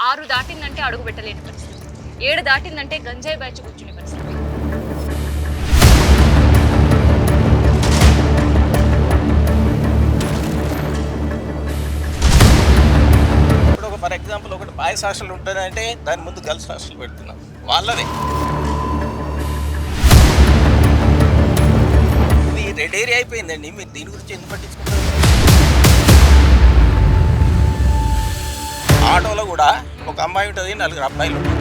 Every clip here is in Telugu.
6 దాటిందంటే అడుగు పెట్టలేని పరిస్థితి, 7 దాటిందంటే గంజాయి బ్యాచ్ కూర్చునే పరిస్థితి. ఇప్పుడు ఒక ఫర్ ఎగ్జాంపుల్ ఒకటి బాయ్స్ హాస్టల్ ఉంటుందంటే దాని ముందు గర్ల్స్ హాస్టల్ పెడుతున్నాం వాళ్ళదే. ఇది రెడ్ ఏరియా అయిపోయిందండి. మీరు దీని గురించి ఎందుకు పట్టించుకుంటారు? ఆటోలో కూడా ఒక అమ్మాయి ఉంటుంది, 4 అబ్బాయిలు ఉంటారు.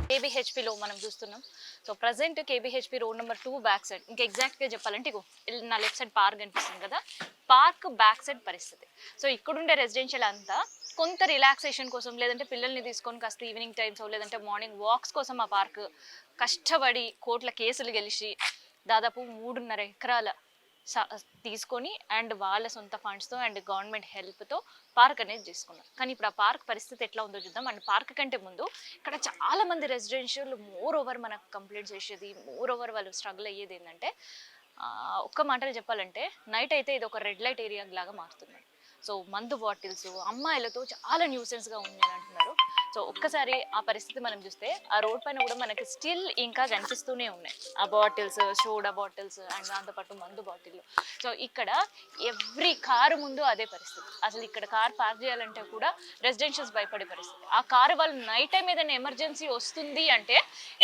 కేబిహెచ్పిలో మనం చూస్తున్నాం. So present KBHP road number 2 back side, ఇంకా ఎగ్జాక్ట్గా చెప్పాలంటే ఇగో నా లెఫ్ట్ సైడ్ పార్క్ కనిపిస్తుంది కదా, పార్క్ బ్యాక్ సైడ్ పరిస్థితి. సో ఇక్కడుండే రెసిడెన్షియల్ అంతా కొంత రిలాక్సేషన్ కోసం, లేదంటే పిల్లల్ని తీసుకొని కాస్త ఈవినింగ్ టైమ్స్ లేదంటే మార్నింగ్ వాక్స్ కోసం ఆ పార్క్ కష్టపడి కోట్ల కేసులు గెలిచి దాదాపు 3.5 ఎకరాల తీసుకొని అండ్ వాళ్ళ సొంత ఫండ్స్తో అండ్ గవర్నమెంట్ హెల్ప్తో పార్క్ అనేది చేసుకున్నారు. కానీ ఇప్పుడు ఆ పార్క్ పరిస్థితి ఎట్లా ఉందో చూద్దాం. అండ్ పార్క్ కంటే ముందు ఇక్కడ చాలా మంది రెసిడెన్షియల్ మోర్ ఓవర్ మనకు కంప్లీట్ చేసేది, మోర్ ఓవర్ వాళ్ళు స్ట్రగుల్ అయ్యేది ఏంటంటే, ఒక్క మాటలు చెప్పాలంటే నైట్ అయితే ఇది ఒక రెడ్ లైట్ ఏరియా లాగా మారుతుంది. సో మందు బాటిల్స్ అమ్మాయిలతో చాలా న్యూసెన్స్గా ఉంది అని అంటున్నారు. సో ఒక్కసారి ఆ పరిస్థితి మనం చూస్తే ఆ రోడ్ పైన కూడా మనకి స్టిల్ ఇంకా కనిపిస్తూనే ఉన్నాయి ఆ బాటిల్స్, సోడా బాటిల్స్ అండ్ దాంతోపాటు మందు బాటిల్. సో ఇక్కడ ఎవ్రీ కారు ముందు అదే పరిస్థితి. అసలు ఇక్కడ కార్ పార్క్ చేయాలంటే కూడా రెసిడెన్షియల్స్ భయపడే పరిస్థితి. ఆ కారు వాళ్ళు నైట్ టైం ఏదైనా ఎమర్జెన్సీ వస్తుంది అంటే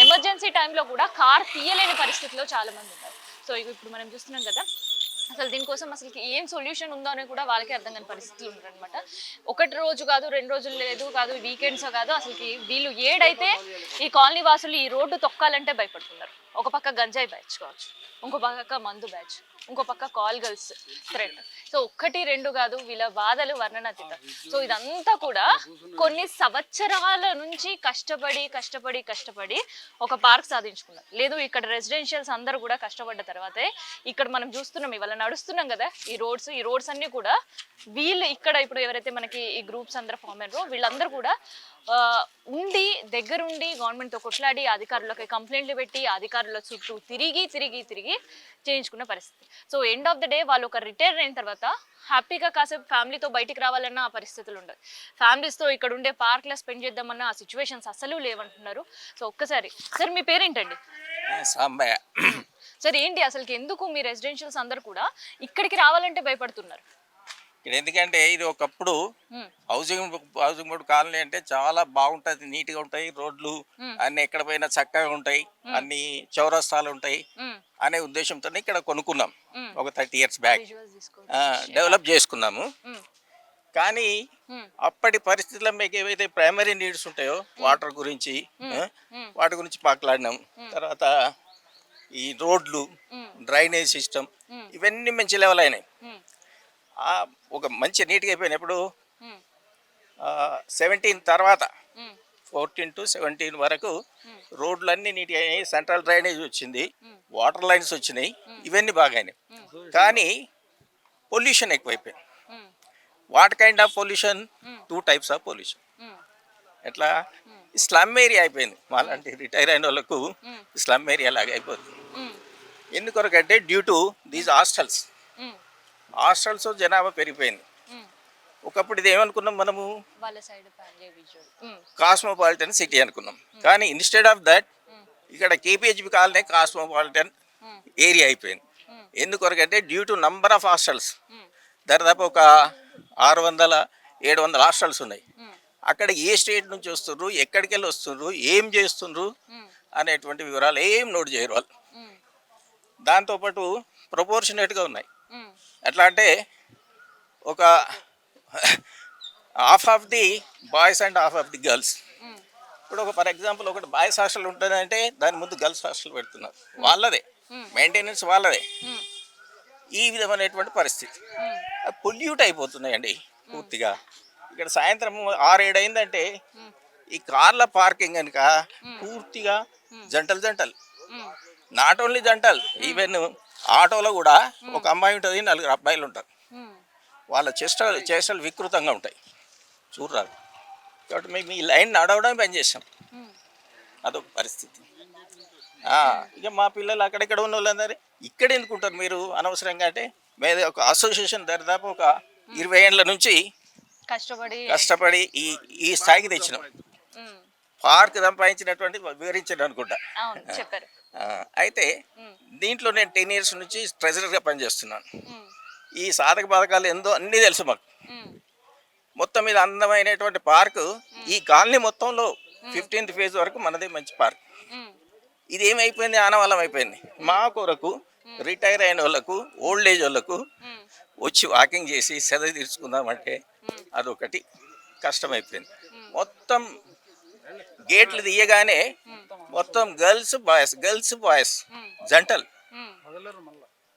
ఎమర్జెన్సీ టైంలో కూడా కార్ తీయలేని పరిస్థితిలో చాలా మంది ఉన్నారు. సో ఇప్పుడు మనం చూస్తున్నాం కదా, అసలు దీనికోసం అసలు ఏం సొల్యూషన్ ఉందో అని కూడా వాళ్ళకే అర్థం కాని పరిస్థితులు ఉన్నారనమాట. ఒకటి రోజు కాదు, 2 రోజులు లేదు కాదు, వీకెండ్స్ కాదు, అసలుకి వీళ్ళు ఏడైతే ఈ కాలనీ వాసులు ఈ రోడ్డు తొక్కాలంటే భయపడుతున్నారు. ఒక పక్క గంజాయి బ్యాచ్ కావచ్చు, ఇంకో పక్క మందు బ్యాచ్, ఇంకో పక్క కాల్ గర్ల్స్ థ్రెడ్. సో 1, 2 కాదు, వీళ్ళ బాధలు వర్ణనాతీతం. సో ఇదంతా కూడా కొన్ని సంవత్సరాల నుంచి కష్టపడి కష్టపడి కష్టపడి ఒక పార్క్ సాధించుకున్నారు. లేదు ఇక్కడ రెసిడెన్షియల్స్ అందరూ కూడా కష్టపడ్డ తర్వాతే ఇక్కడ మనం చూస్తున్నాం, ఇవాళ నడుస్తున్నాం కదా ఈ రోడ్స్ అన్ని కూడా వీళ్ళు ఇక్కడ ఇప్పుడు ఎవరైతే మనకి ఈ గ్రూప్స్ అందరూ ఫామ్ అయ్యారో వీళ్ళందరూ కూడా ఉండి దగ్గరుండి గవర్నమెంట్తో కొట్లాడి అధికారులకి కంప్లైంట్లు పెట్టి అధికారుల చుట్టూ తిరిగి తిరిగి తిరిగి చేయించుకున్న పరిస్థితి. So end of the day వాళ్ళు ఒక రిటైర్ అయిన తర్వాత హ్యాపీగా కాసేపు ఫ్యామిలీతో బయటికి రావాలన్న ఆ పరిస్థితులు ఉండదు. ఫ్యామిలీస్తో ఇక్కడ ఉండే పార్క్లో స్పెండ్ చేద్దామన్న ఆ సిచ్యువేషన్స్ అసలు లేవంటున్నారు. సో ఒక్కసారి సార్ మీ పేరేంటండి? సాంబయ్య. సార్ ఏంటి అసలుకి ఎందుకు మీ రెసిడెన్షియల్స్ అందరు కూడా ఇక్కడికి రావాలంటే భయపడుతున్నారు? ఇక్కడ ఎందుకంటే ఇది ఒకప్పుడు హౌసింగ్ బోర్డు కాలనీ అంటే చాలా బాగుంటుంది, నీట్గా ఉంటాయి రోడ్లు అన్ని, ఎక్కడ పోయినా చక్కగా ఉంటాయి, అన్ని చౌరస్తాలు ఉంటాయి అనే ఉద్దేశంతో ఇక్కడ కొనుక్కున్నాం ఒక 30 years బ్యాక్. డెవలప్ చేసుకున్నాము. కానీ అప్పటి పరిస్థితుల్లో మీకు ఏవైతే ప్రైమరీ నీడ్స్ ఉంటాయో వాటర్ గురించి, వాటి గురించి మాట్లాడినాం. తర్వాత ఈ రోడ్లు, డ్రైనేజ్ సిస్టమ్ ఇవన్నీ మంచి లెవెల్ అయినాయి. ఒక మంచి నీట్గా అయిపోయినప్పుడు 17 తర్వాత 14 to 17 వరకు రోడ్లన్నీ నీట్గా అయినాయి, సెంట్రల్ డ్రైనేజ్ వచ్చింది, వాటర్ లైన్స్ వచ్చినాయి, ఇవన్నీ బాగా అయినాయి. కానీ పొల్యూషన్ ఎక్కువైపోయింది. What kind of pollution? 2 types of pollution. ఎట్లా? స్లమ్ ఏరియా అయిపోయింది. మాలాంటి రిటైర్ అయిన వాళ్ళకు స్లమ్ ఏరియా లాగా అయిపోతుంది. ఎందుకొరకంటే డ్యూ టు దీస్ హాస్టల్స్ జనాభా పెరిగిపోయింది. ఒకప్పుడు ఇది ఏమనుకున్నాం మనము, కాస్మోపాలిటన్ సిటీ అనుకున్నాం. కానీ ఇన్స్టెడ్ ఆఫ్ దట్ ఇక్కడ కేపీహెచ్బి కాలనీ కాస్మోపాలిటన్ ఏరియా అయిపోయింది. ఎందుకొరకంటే due to number of hostels, దాదాపు ఒక 600-700 హాస్టల్స్ ఉన్నాయి. అక్కడ ఏ స్టేట్ నుంచి వస్తున్నారు, ఎక్కడికి వెళ్ళి వస్తున్నారు, ఏం చేస్తున్నారు అనేటువంటి వివరాలు ఏం నోట్ చేయరు వాళ్ళు. దాంతోపాటు ప్రపోర్షనేట్గా ఉన్నాయి. ఎట్లా అంటే ఒక half of the boys and half of the girls. ఇప్పుడు ఒక ఫర్ ఎగ్జాంపుల్ ఒకటి బాయ్స్ హాస్టల్ ఉంటుందంటే దాని ముందు గర్ల్స్ హాస్టల్ పెడుతున్నారు, వాళ్ళదే మెయింటెనెన్స్ వాళ్ళదే. ఈ విధమైనటువంటి పరిస్థితి పొల్యూట్ అయిపోతున్నాయండి పూర్తిగా. ఇక్కడ సాయంత్రం 6-7 అయిందంటే ఈ కార్ల పార్కింగ్ కనుక పూర్తిగా జంటలు, నాట్ ఓన్లీ జంటలు, ఈవెన్ ఆటోలో కూడా ఒక అమ్మాయి ఉంటుంది, 4 అబ్బాయిలు ఉంటారు. వాళ్ళ చేష్టలు వికృతంగా ఉంటాయి, చూడరాదు. కాబట్టి మేము ఈ లైన్ నడవడం పని చేసాం. అదొక పరిస్థితి. ఇక మా పిల్లలు అక్కడెక్కడ ఉన్న వాళ్ళందరూ ఇక్కడ ఎందుకుంటారు మీరు అనవసరంగా అంటే, మేము ఒక అసోసియేషన్ దాదాపు ఒక 20 ఏళ్ళ నుంచి కష్టపడి ఈ ఈ స్థాయికి తెచ్చినాం. ఉమ్, పార్క్ సంపాదించినటువంటి వివరించాను అనుకుంటా. అవును చెప్పారు. ఆ, అయితే ఉమ్, దీంట్లో నేను 10 ఇయర్స్ నుంచి ట్రెజరర్గా పనిచేస్తున్నాను. ఉమ్, ఈ సాధక బాధకాలు ఎంతో అన్నీ తెలుసు మాకు. ఉమ్, మొత్తం మీద అందమైనటువంటి పార్కు ఈ కాలనీ మొత్తంలో ఉమ్, 15th ఫేజ్ వరకు మనదే మంచి పార్క్. ఉమ్, ఇది ఏమైపోయింది, ఆనవాళ్ళం అయిపోయింది. మా కొరకు రిటైర్ అయిన వాళ్ళకు, ఓల్డ్ ఏజ్ వాళ్ళకు ఉమ్, వచ్చి వాకింగ్ చేసి సెద తీర్చుకుందామంటే ఉమ్, అదొకటి కష్టమైపోయింది. ఉమ్, మొత్తం గేట్లు తీయగానే ఉమ్, మొత్తం గర్ల్స్ బాయ్స్ ఉమ్, జంటలు. ఉమ్,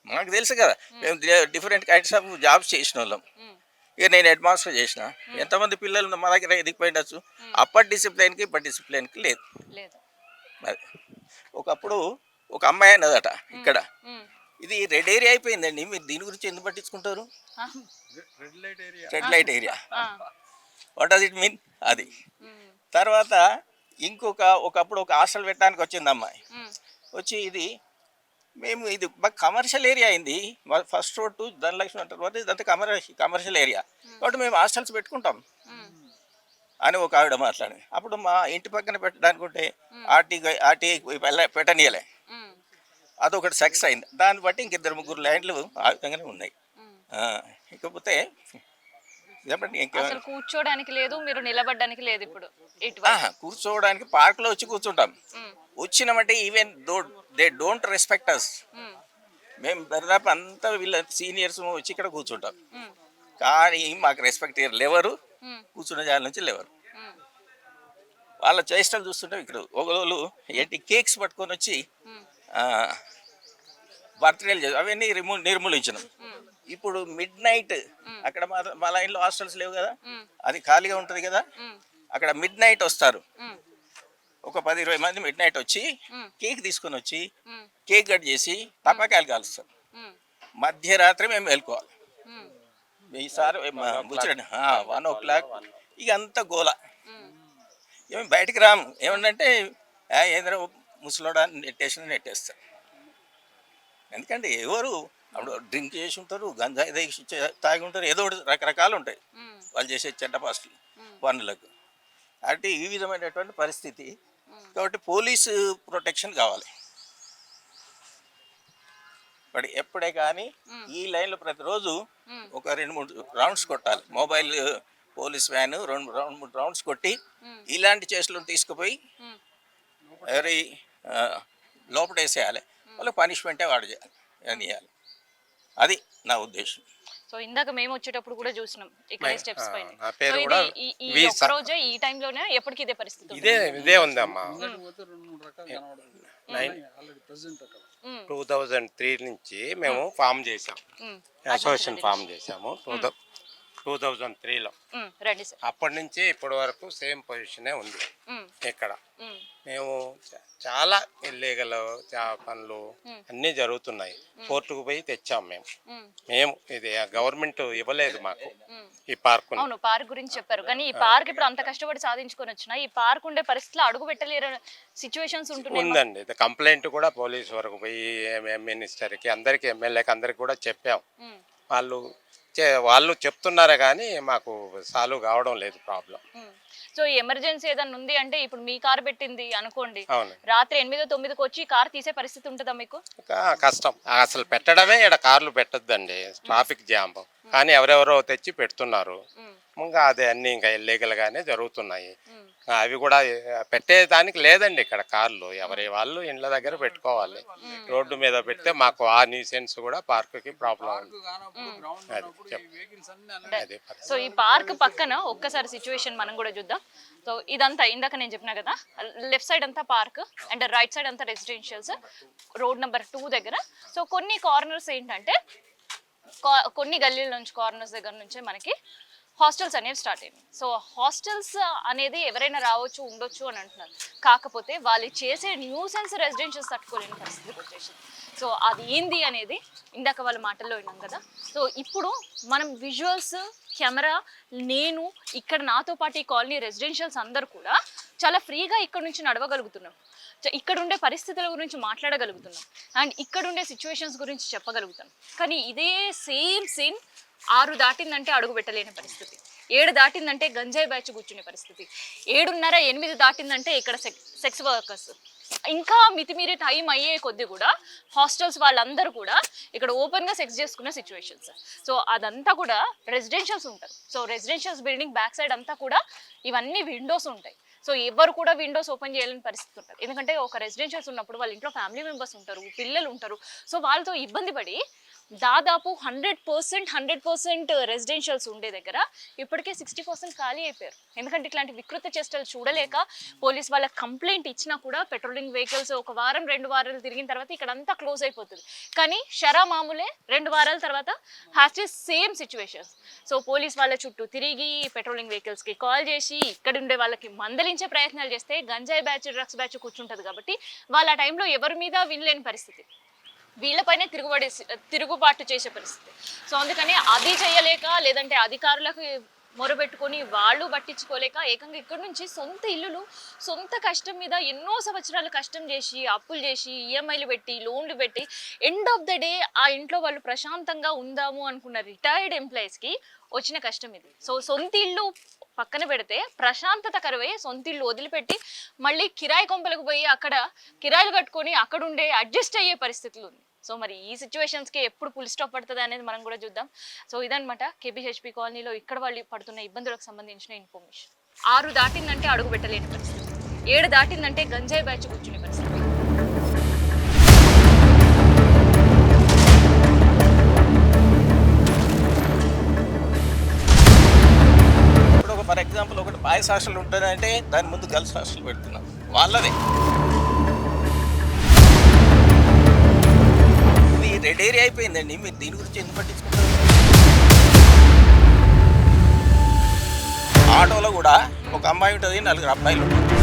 మాకు తెలుసు కదా, మేము డిఫరెంట్ కైండ్స్ ఆఫ్ జాబ్స్ చేసిన వాళ్ళం. ఉమ్, ఇక నేను హెడ్ మాస్టర్ చేసిన. ఎంతమంది పిల్లలు మా దగ్గర ఎదిగిపోయిండొచ్చు. అప్పటి డిసిప్లిన్కి ఇప్పటి డిసిప్లిన్కి లేదు. లేదు. మరి ఒకప్పుడు ఒక అమ్మాయి అన్నదట ఇక్కడ, ఉమ్, ఇది రెడ్ ఏరియా అయిపోయిందండి, మీరు దీని గురించి ఎందుకు పట్టించుకుంటారు? ఆ, రెడ్ లైట్ ఏరియా, ఆ, వాట్ డస్ ఇట్ మీన్? అది ఉమ్, తర్వాత ఒకప్పుడు ఒక హాస్టల్ పెట్టడానికి వచ్చింది అమ్మాయి. ఉమ్, వచ్చి మేము ఇది బాగా కమర్షియల్ ఏరియా అయింది, ఫస్ట్ రోడ్ టు ధనలక్ష్మి అంటారు వద్ద, ఇదంతా కమర్షియల్ ఏరియా కాబట్టి మేము హాస్టల్స్ పెట్టుకుంటాం ఉమ్, అని ఒక ఆవిడ మాట్లాడింది. అప్పుడు మా ఇంటి పక్కన పెట్టడానికుంటే ఆర్టీ పెట్టనీయలే. ఉమ్, అదొకటి సక్సెస్ అయింది. దాన్ని బట్టి ఇంక 2-3 ల్యాండ్లు ఆ విధంగానే ఉన్నాయి. ఉమ్. ఇకపోతే చెప్పండి ఇంకేమైనా. అసలు కూర్చోడానికి లేదు, మీరు నిలబడడానికి లేదు ఇప్పుడు ఇటువైపు. కూర్చోవడానికి పార్క్లో వచ్చి కూర్చుంటాం. ఉమ్, వచ్చినామంటే ఈవెన్ దే డోంట్ రెస్పెక్ట్ అస్. ఉమ్, మేము దాదాపు అంతా వీళ్ళ సీనియర్స్ వచ్చి ఇక్కడ కూర్చుంటాం. ఉమ్, కానీ మాకు రెస్పెక్ట్ లేవరు, ఉమ్, కూర్చున్న జాల నుంచి లేవరు. ఉమ్, వాళ్ళ చేష్టలు చూస్తుంటే ఇక్కడ ఒకరోజు ఏంటి కేక్స్ పట్టుకొని వచ్చి ఉమ్, బర్త్డేలు చేసి అవన్నీ నిర్మూలించినాం. ఉమ్, ఇప్పుడు మిడ్ నైట్ అక్కడ మా లైన్లో హాస్టల్స్ లేవు కదా, ఉమ్, అది ఖాళీగా ఉంటుంది కదా, ఉమ్, అక్కడ మిడ్ నైట్ వస్తారు. ఉమ్, ఒక 10-20 మంది మిడ్ నైట్ వచ్చి ఉమ్, కేక్ తీసుకొని వచ్చి ఉమ్, కేక్ కట్ చేసి టపాకాయలు కాలుస్తారు. ఉమ్, మధ్యరాత్రి మేము వెళ్ళుకోవాలి. ఉమ్, ఈసారి ముచ్చట 1 o'clock ఇక అంతా గోల. ఉమ్, ఏమి బయటికి రాము. ఏమంటే ఏదైనా ముసలోడా నెట్టేస్తారు. ఎందుకంటే ఎవరు అప్పుడు డ్రింక్ చేసి ఉంటారు, గంజాయి తాగి ఉంటారు, ఏదో ఒకటి రకరకాలు ఉంటాయి ఉమ్, వాళ్ళు చేసే చెడ్డ పాస్టులు ఉమ్, పనులకు. అంటే ఈ విధమైనటువంటి పరిస్థితి. ఉమ్, కాబట్టి పోలీసు ప్రొటెక్షన్ కావాలి. బట్ ఎప్పుడే కానీ ఈ లైన్లో ప్రతిరోజు ఉమ్, ఒక 2-3 రౌండ్స్ కొట్టాలి. మొబైల్ పోలీస్ వ్యాన్ 2-3 రౌండ్స్ కొట్టి ఉమ్, ఇలాంటి చేష్టలను తీసుకుపోయి ఉమ్, ఎవరి లోపటేసేయాలి. వాళ్ళకి పనిష్మెంటే వాడు చేయాలి అని ఇవ్వాలి. అది నా ఉద్దేశం. సో ఇందాక మేము వచ్చేటప్పుడు కూడా చూసినాం ఇక్కడ స్టెప్స్ పైన. నా పేరు సో కూడా ఇది ఈ ఒక్క రోజే ఈ టైంలోనే ఎప్పటికి ఇదే పరిస్థితి ఉంది? ఇదే ఉందమ్మా. ఉమ్, 2003 నుంచి మేము ఫామ్ చేసాం, ఉమ్, అసోసియేషన్ ఫామ్ చేసాము 2003లో. రండి సార్. అప్పటి నుంచి ఇప్పటి వరకు సేమ్ పొజిషనే ఉంది ఉమ్, ఇక్కడ. ఉమ్, మేము చాలా ఇల్లీగల్ పనులు అన్నీ జరుగుతున్నాయి. కోర్టుకు పోయి తెచ్చాం ఉమ్, మేము ఇది గవర్నమెంట్ ఇవ్వలేదు మాకు ఉమ్. ఈ పార్కుని. అవును పార్క్ గురించి చెప్పారు, కానీ ఈ పార్క్ ఇప్పుడు అంత కష్టపడి సాధించుకొని వచ్చిన ఈ పార్క్ ఉండే పరిస్థితిలో అడుగు పెట్టలేరు సిచ్యువేషన్స్ ఉంటున్నాయి. ఉందండి, ఇది కంప్లైంట్ కూడా పోలీస్ వరకు పోయి మినిస్టర్కి అందరికి ఎమ్మెల్యేకి అందరికి కూడా చెప్పాం. ఉమ్, వాళ్ళు చెప్తున్నారే కానీ మాకు సాల్వ్ కావడం లేదు ప్రాబ్లం. ఉమ్. సో ఎమర్జెన్సీ ఏదైనా ఉంది అంటే ఇప్పుడు మీ కార్ పెట్టింది అనుకోండి, అవును, రాత్రి 8-9కి వచ్చి కార్ తీసే పరిస్థితి ఉంటుందా మీకు? కష్టం అసలు పెట్టడమే. ఇక్కడ కార్లు పెట్టద్దండి, ట్రాఫిక్ జామ్. కానీ ఎవరెవరో తెచ్చి పెడుతున్నారు. ఉమ్, ఇంకా అదే అన్నీ ఇంకా ఇల్లీగల్గానే జరుగుతున్నాయి. ఉమ్, అవి కూడా పెట్టేదానికి లేదండి ఇక్కడ కార్లు. ఎవరి వాళ్ళు ఇండ్ల దగ్గర పెట్టుకోవాలి. రోడ్డు మీద పెడితే మాకు ఆ న్యూసెన్స్ కూడా పార్కుకి ప్రాబ్లం ఉంది. అది సో ఈ పార్క్ పక్కన ఒక్కసారి సిచ్యువేషన్ మనం కూడా చూద్దాం. సో ఇదంతా ఇందాక నేను చెప్పినా కదా, లెఫ్ట్ సైడ్ అంతా పార్క్ అండ్ రైట్ సైడ్ అంతా రెసిడెన్షియల్స్, రోడ్ నెంబర్ 2 దగ్గర. సో కొన్ని కార్నర్స్ ఏంటంటే కొన్ని గల్లీల నుంచి కార్నర్స్ దగ్గర నుంచే మనకి హాస్టల్స్ అనేవి స్టార్ట్ అయ్యాయి. సో హాస్టల్స్ అనేది ఎవరైనా రావచ్చు ఉండొచ్చు అని అంటున్నారు, కాకపోతే వాళ్ళు చేసే న్యూసెన్స్ రెసిడెన్షియల్స్ తట్టుకోలేని పరిస్థితికి వచ్చేసింది. సో అది ఏంది అనేది ఇందాక వాళ్ళ మాటల్లో విన్నాం కదా. సో ఇప్పుడు మనం విజువల్స్ కెమెరా నేను ఇక్కడ నాతో పాటు ఈ కాలనీ రెసిడెన్షియల్స్ అందరూ కూడా చాలా ఫ్రీగా ఇక్కడ నుంచి నడవగలుగుతున్నాం, ఇక్కడ ఉండే పరిస్థితుల గురించి మాట్లాడగలుగుతున్నాం, అండ్ ఇక్కడ ఉండే సిచ్యువేషన్స్ గురించి చెప్పగలుగుతాం. కానీ ఇదే సేమ్ 6 దాటిందంటే అడుగు పెట్టలేని పరిస్థితి. 7 దాటిందంటే గంజాయి బ్యాచ్ కూర్చునే పరిస్థితి, 7:30 8 దాటిందంటే ఇక్కడ సెక్స్ వర్కర్స్, ఇంకా మితిమీరి టైం అయ్యే కొద్దీ కూడా హాస్టల్స్ వాళ్ళందరూ కూడా ఇక్కడ ఓపెన్గా సెక్స్ చేసుకున్న సిచ్యువేషన్స్. సో అదంతా కూడా రెసిడెన్షియల్స్ ఉంటారు. So residentials building back side అంతా కూడా ఇవన్నీ విండోస్ ఉంటాయి. సో ఎవరు కూడా విండోస్ ఓపెన్ చేయాలని పరిస్థితి ఉంటుంది. ఎందుకంటే ఒక రెసిడెన్షియల్స్ ఉన్నప్పుడు వాళ్ళ ఇంట్లో ఫ్యామిలీ మెంబర్స్ ఉంటారు, పిల్లలు ఉంటారు. సో వాళ్ళతో ఇబ్బంది పడి దాదాపు 100% రెసిడెన్షియల్స్ ఉండే దగ్గర ఇప్పటికే 60% ఖాళీ అయిపోయారు. ఎందుకంటే ఇట్లాంటి వికృత చేష్టలు చూడలేక పోలీస్ వాళ్ళకి కంప్లైంట్ ఇచ్చినా కూడా పెట్రోలింగ్ వెహికల్స్ 1 వారం 2 వారాలు తిరిగిన తర్వాత ఇక్కడ అంతా క్లోజ్ అయిపోతుంది. కానీ షరా మామూలే 2 వారాల తర్వాత has to same situations. So police వాళ్ళ చుట్టూ తిరిగి పెట్రోలింగ్ వెహికల్స్కి కాల్ చేసి ఇక్కడ ఉండే వాళ్ళకి మందలించే ప్రయత్నాలు చేస్తే గంజాయి బ్యాచ్ డ్రగ్స్ బ్యాచ్ కూర్చుంటుంది కాబట్టి వాళ్ళ ఆ టైంలో ఎవరి మీద వినలేని పరిస్థితి, వీళ్ళపైనే తిరుగుబాటు చేసే పరిస్థితి. సో అందుకని అది చేయలేక లేదంటే అధికారులకు మొరబెట్టుకొని వాళ్ళు పట్టించుకోలేక ఏకంగా ఇక్కడ నుంచి సొంత ఇల్లులు సొంత కష్టం మీద ఎన్నో సంవత్సరాలు కష్టం చేసి అప్పులు చేసి ఈఎంఐలు పెట్టి లోన్లు పెట్టి ఎండ్ ఆఫ్ ద డే ఆ ఇంట్లో వాళ్ళు ప్రశాంతంగా ఉందాము అనుకున్న రిటైర్డ్ ఎంప్లాయీస్కి వచ్చిన కష్టం ఇది. సో సొంత ఇల్లు పక్కన పెడితే ప్రశాంతత కరువై సొంత ఇల్లు వదిలిపెట్టి మళ్ళీ కిరాయి కొంపలకు పోయి అక్కడ కిరాయిలు కట్టుకొని అక్కడ ఉండే అడ్జస్ట్ అయ్యే పరిస్థితులు ఉంది. సో మరి ఈ సిచ్యువేషన్స్కి ఎప్పుడు ఫుల్ స్టాప్ పడుతుంది అనేది మనం కూడా చూద్దాం. సో ఇదనమాట కేబీహెచ్పీ కాలనీలో ఇక్కడ వాళ్ళు పడుతున్న ఇబ్బందులకు సంబంధించిన ఇన్ఫర్మేషన్. 6 దాటిందంటే అడుగు పెట్టలేని పరిస్థితి, 7 దాటిందంటే గంజాయి బ్యాచ్ కూర్చునే పరిస్థితి. ఫర్ ఎగ్జాంపుల్ ఒకటి బాయ్స్ హాస్టల్ ఉంటుందంటే దాని ముందు గర్ల్స్ హాస్టల్ పెడుతున్నారు, వాళ్ళదే. ఇది రెడ్ ఏరియా అయిపోయిందండి, మీరు దీని గురించి ఎందుకు పట్టించుకుంటారు? ఆటోలో కూడా ఒక అమ్మాయి ఉంటుంది, 4 అబ్బాయిలు ఉంటారు.